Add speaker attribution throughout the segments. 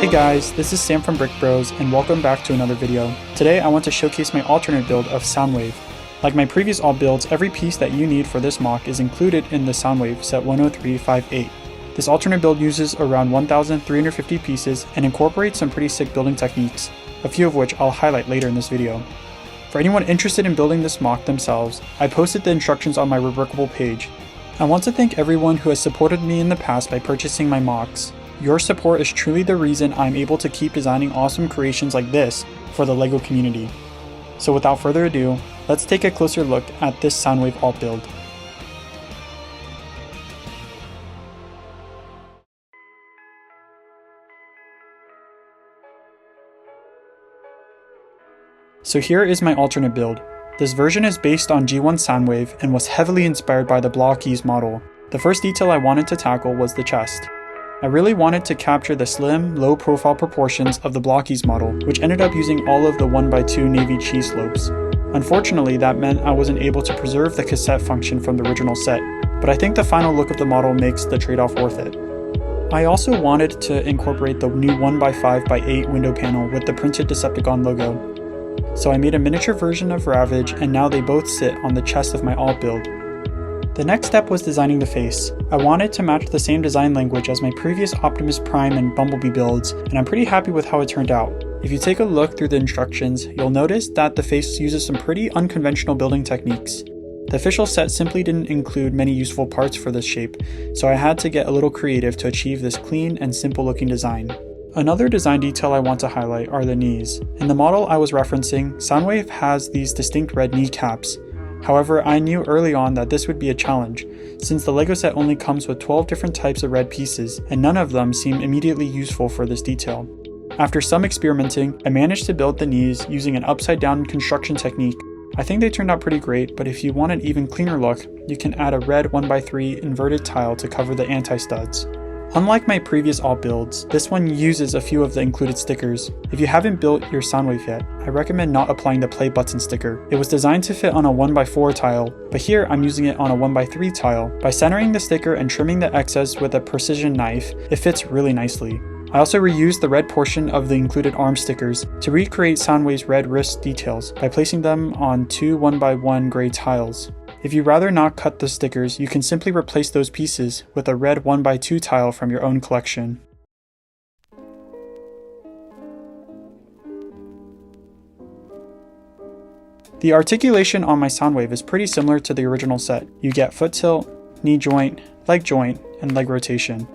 Speaker 1: Hey guys, this is Sam from Brick Bros and welcome back to another video. Today I want to showcase my alternate build of Soundwave. Like my previous alt builds, every piece that you need for this mock is included in the Soundwave set 10358. This alternate build uses around 1,350 pieces and incorporates some pretty sick building techniques, a few of which I'll highlight later in this video. For anyone interested in building this mock themselves, I posted the instructions on my Rubricable page. I want to thank everyone who has supported me in the past by purchasing my mocks. Your support is truly the reason I'm able to keep designing awesome creations like this for the LEGO community. So without further ado, let's take a closer look at this Soundwave alt build. So here is my alternate build. This version is based on G1 Soundwave and was heavily inspired by the Blokees model. The first detail I wanted to tackle was the chest. I really wanted to capture the slim, low-profile proportions of the Blokees model, which ended up using all of the 1x2 navy cheese slopes. Unfortunately, that meant I wasn't able to preserve the cassette function from the original set, but I think the final look of the model makes the trade-off worth it. I also wanted to incorporate the new 1x5x8 window panel with the printed Decepticon logo. So I made a miniature version of Ravage, and now they both sit on the chest of my alt build. The next step was designing the face. I wanted to match the same design language as my previous Optimus Prime and Bumblebee builds, and I'm pretty happy with how it turned out. If you take a look through the instructions, you'll notice that the face uses some pretty unconventional building techniques. The official set simply didn't include many useful parts for this shape, so I had to get a little creative to achieve this clean and simple looking design. Another design detail I want to highlight are the knees. In the model I was referencing, Soundwave has these distinct red kneecaps. However, I knew early on that this would be a challenge, since the LEGO set only comes with 12 different types of red pieces, and none of them seemed immediately useful for this detail. After some experimenting, I managed to build the knees using an upside down construction technique. I think they turned out pretty great, but if you want an even cleaner look, you can add a red 1x3 inverted tile to cover the anti-studs. Unlike my previous alt builds, this one uses a few of the included stickers. If you haven't built your Soundwave yet, I recommend not applying the play button sticker. It was designed to fit on a 1x4 tile, but here I'm using it on a 1x3 tile. By centering the sticker and trimming the excess with a precision knife, it fits really nicely. I also reused the red portion of the included arm stickers to recreate Soundwave's red wrist details by placing them on two 1x1 gray tiles. If you'd rather not cut the stickers, you can simply replace those pieces with a red 1x2 tile from your own collection. The articulation on my Soundwave is pretty similar to the original set. You get foot tilt, knee joint, and leg rotation.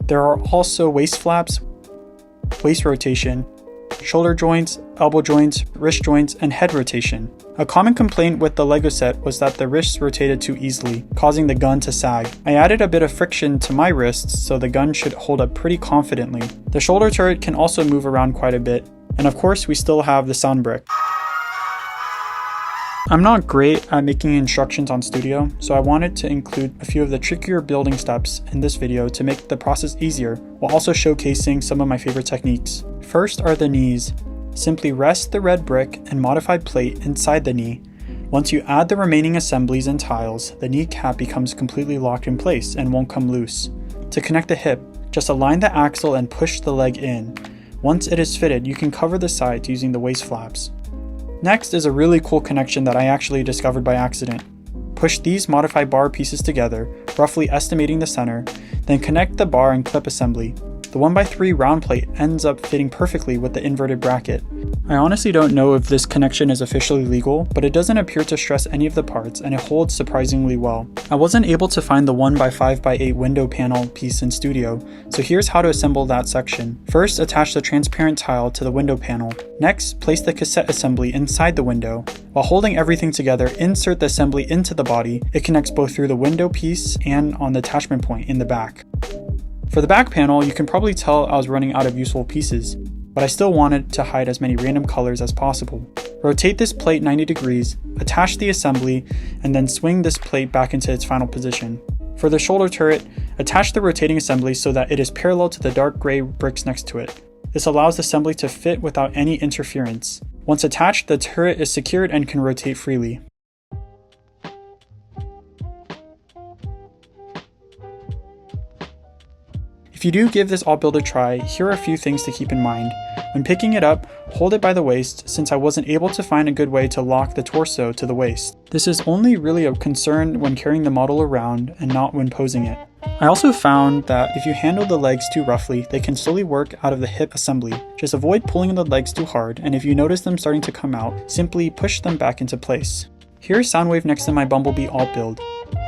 Speaker 1: There are also waist flaps, waist rotation, shoulder joints, elbow joints, wrist joints, and head rotation. A common complaint with the LEGO set was that the wrists rotated too easily, causing the gun to sag. I added a bit of friction to my wrists so the gun should hold up pretty confidently. The shoulder turret can also move around quite a bit, and of course we still have the sound brick. I'm not great at making instructions on Studio, so I wanted to include a few of the trickier building steps in this video to make the process easier, while also showcasing some of my favorite techniques. First are the knees. Simply rest the red brick and modified plate inside the knee. Once you add the remaining assemblies and tiles, the kneecap becomes completely locked in place and won't come loose. To connect the hip, just align the axle and push the leg in. Once it is fitted, you can cover the sides using the waist flaps. Next is a really cool connection that I actually discovered by accident. Push these modified bar pieces together, roughly estimating the center, then connect the bar and clip assembly. The 1x3 round plate ends up fitting perfectly with the inverted bracket. I honestly don't know if this connection is officially legal, but it doesn't appear to stress any of the parts and it holds surprisingly well. I wasn't able to find the 1x5x8 window panel piece in Studio, so here's how to assemble that section. First, attach the transparent tile to the window panel. Next, place the cassette assembly inside the window. While holding everything together, insert the assembly into the body. It connects both through the window piece and on the attachment point in the back. For the back panel, you can probably tell I was running out of useful pieces, but I still wanted to hide as many random colors as possible. Rotate this plate 90 degrees, attach the assembly, and then swing this plate back into its final position. For the shoulder turret, attach the rotating assembly so that it is parallel to the dark gray bricks next to it. This allows the assembly to fit without any interference. Once attached, the turret is secured and can rotate freely.
Speaker 2: If
Speaker 1: If you do give this alt build a try, here are a few things to keep in mind. When picking it up, hold it by the waist since I wasn't able to find a good way to lock the torso to the waist. This is only really a concern when carrying the model around and not when posing it. I also found that if you handle the legs too roughly, they can slowly work out of the hip assembly. Just avoid pulling the legs too hard, and if you notice them starting to come out, simply push them back into place. Here's Soundwave next to my Bumblebee alt build.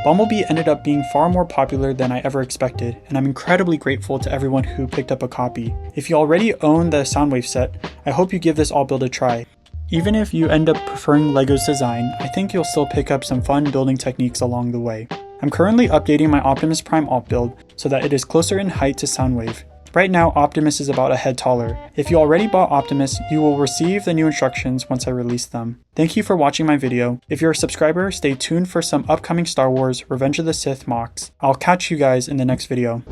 Speaker 1: Bumblebee ended up being far more popular than I ever expected, and I'm incredibly grateful to everyone who picked up a copy. If you already own the Soundwave set, I hope you give this alt build a try. Even if you end up preferring LEGO's design, I think you'll still pick up some fun building techniques along the way. I'm currently updating my Optimus Prime alt build so that it is closer in height to Soundwave. Right now, Optimus is about a head taller. If you already bought Optimus, you will receive the new instructions once I release them. Thank you for watching my video. If you're a subscriber, stay tuned for some upcoming Star Wars Revenge of the Sith mocks. I'll catch you guys in the next video.